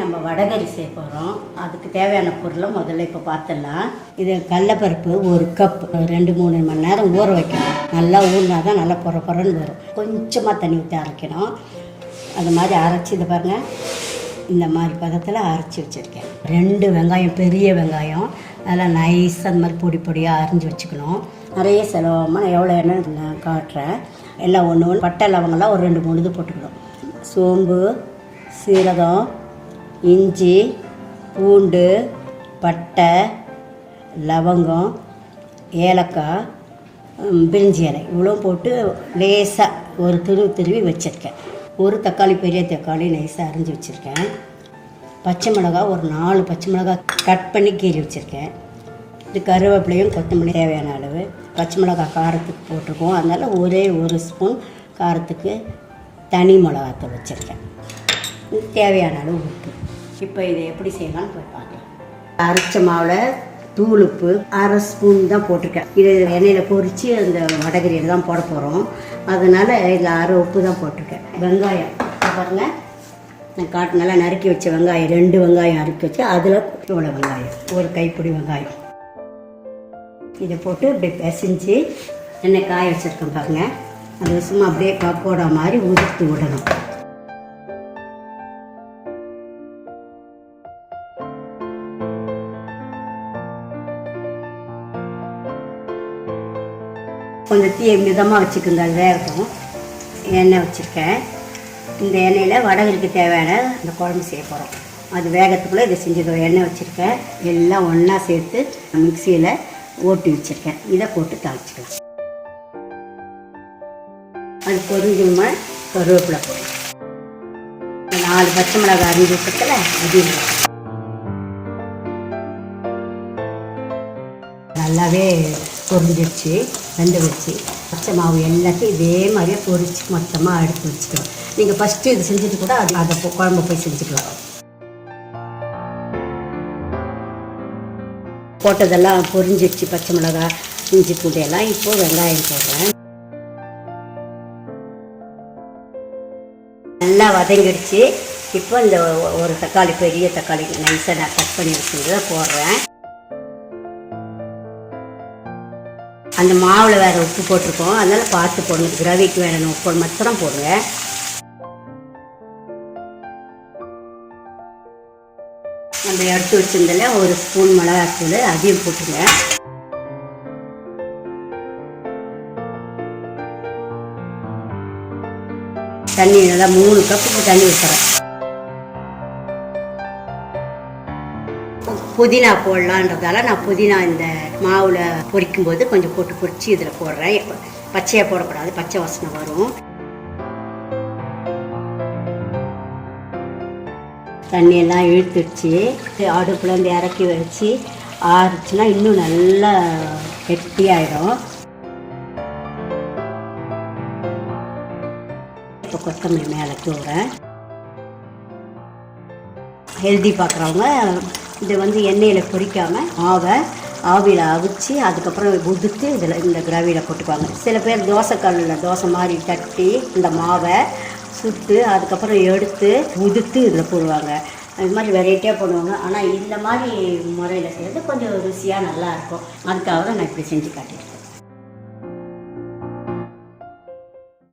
நம்ம வடகரி செய்ய போகிறோம். அதுக்கு தேவையான பொருளை முதல்ல இப்போ பார்த்துடலாம். இது கடலைப்பருப்பு 1 கப் 2-3 மணி நேரம் ஊற வைக்கணும். நல்லா ஊறினா தான் நல்லா பொறன்னு வரும். கொஞ்சமாக தண்ணி ஊற்றி அரைக்கணும். அது மாதிரி அரைச்சி இதை பாருங்கள், இந்த மாதிரி பதத்தில் அரைச்சி வச்சுருக்கேன். 2 வெங்காயம், பெரிய வெங்காயம் நல்லா நைஸாக அந்த மாதிரி பொடி பொடியாக அரைஞ்சி வச்சுக்கணும். நிறைய செலவாமல் எவ்வளோ எண்ணெய் நான் காட்டுறேன். எல்லாம் ஒன்று பட்டை லவங்கெல்லாம் ஒரு 2-3 இது போட்டுக்கணும். சோம்பு, சீரகம், இஞ்சி, பூண்டு, பட்டை, லவங்கம், ஏலக்காய், பிரிஞ்சி இலை இவ்வளோ போட்டு லேசாக ஒரு திருவி வச்சுருக்கேன். ஒரு தக்காளி, பெரிய தக்காளி நைஸாக அரிஞ்சு வச்சுருக்கேன். பச்சை மிளகாய் ஒரு 4 பச்சை மிளகாய் கட் பண்ணி கீறி வச்சுருக்கேன். இது கருவேப்பிலையும் கொத்தமல்லி தேவையான அளவு. பச்சை மிளகாய் காரத்துக்கு போட்டிருக்கோம், அதனால் ஒரே 1 ஸ்பூன் காரத்துக்கு தனி மிளகாத்தூள் வச்சுருக்கேன். தேவையான அளவு உப்பு. இப்போ இதை எப்படி செய்யலாம்னு போய் பார்க்கலாம். அரைச்ச மாவில் தூள் உப்பு 1/2 ஸ்பூன் தான் போட்டிருக்கேன். இது எண்ணெயில் பொரித்து அந்த வடகரியில் தான் போட போகிறோம். அதனால் இதில் 1/2 உப்பு தான் போட்டிருக்கேன். வெங்காயம் பாருங்கள், நான் நல்லா நறுக்கி வச்ச வெங்காயம் 2 வெங்காயம் நறுக்கி வச்சு அதில் இவ்வளோ வெங்காயம், ஒரு கைப்பிடி வெங்காயம் இதை போட்டு இப்படி பிசைஞ்சு எண்ணெய் காய வச்சுருக்கேன் பாருங்கள். அது சும்மா அப்படியே பக்கோடா மாதிரி உதிர்த்து விடணும். கொஞ்சம் தீயை மிதமாக வச்சுக்கோங்க, அது வேகட்டும். எண்ணெய் வச்சுருக்கேன். இந்த எண்ணெயில் வடகரிக்கு தேவையான இந்த குழம்பு செய்ய போகிறோம். அது வேகத்துக்குள்ளே இதை செஞ்சுக்கிறோம். எண்ணெய் வச்சுருக்கேன், எல்லாம் ஒன்றா சேர்த்து மிக்சியில் ஓட்டி வச்சுருக்கேன். இதை போட்டு தாளிச்சிக்கலாம். அது பொரிஞ்சுமா கருவேப்பிலை போடும். 4 பச்சை மிளகாய் அரிஞ்சு வச்சுருக்கல அது நல்லாவே பொரிஞ்சிடுச்சு. வெந்து வச்சு பச்சை மாவு எல்லாத்தையும் இதே மாதிரியே பொரிச்சு மொத்தமாக எடுத்து வச்சுக்கலாம். நீங்கள் ஃபஸ்ட்டு இது செஞ்சுட்டு கூட அதை குழம்பு போய் செஞ்சுக்கலாம். போட்டதெல்லாம் பொரிஞ்சிடுச்சு. பச்சை மிளகாய், இஞ்சி, பூண்டு எல்லாம். இப்போது வெங்காயம் போடுறேன். நல்லா வதங்கிடுச்சு. இப்போ இந்த ஒரு தக்காளி, பெரிய தக்காளி நைஸாக நான் கட் பண்ணி வச்சுருந்ததை போடுறேன். அந்த மாவில் வேறு உப்பு போட்டிருக்கோம், அதனால் பார்த்து போடணும். கிரவிக்கு வேறு உப்பு மாத்திரம் போடுங்க. நம்ம எடுத்து வச்சிருந்தல 1 ஸ்பூன் மிளகாத்தூள் அதையும் போட்டுங்க. தண்ணி நல்லா 3 கப்புக்கு தண்ணி ஊற்றுறேன். புதினா போடலான்றதால நான் புதினா இந்த மாவில் பொரிக்கும் போது கொஞ்சம் போட்டு பொரிச்சு இதில் போடுறேன். பச்சையாக போடக்கூடாது, பச்சை வாசனை வரும். தண்ணியெல்லாம் இழுத்துடுச்சு. அடுப்புலேருந்து இறக்கி வச்சு ஆறுச்சுன்னா இன்னும் நல்லா கெட்டியாயிடும். இப்போ கொத்தமல்லி மேலே தூவுறேன். ஹெல்தி பார்க்குறவங்க இதை எண்ணெயில் பொரிக்காமல் மாவை ஆவியில் அவிச்சு அதுக்கப்புறம் உதுத்து இதில் இந்த கிரவியில் போட்டுக்குவாங்க. சில பேர் தோசைக்கல்லில் தோசை மாதிரி தட்டி இந்த மாவை சுட்டு அதுக்கப்புறம் எடுத்து உதுத்து இதில் போடுவாங்க. அது மாதிரி வெரைட்டியாக போடுவாங்க. ஆனால் இந்த மாதிரி முறையில் செய்கிறது கொஞ்சம் ருசியாக நல்லாயிருக்கும். அதுக்காக தான் நான் இப்படி செஞ்சு காட்டியிருக்கேன்.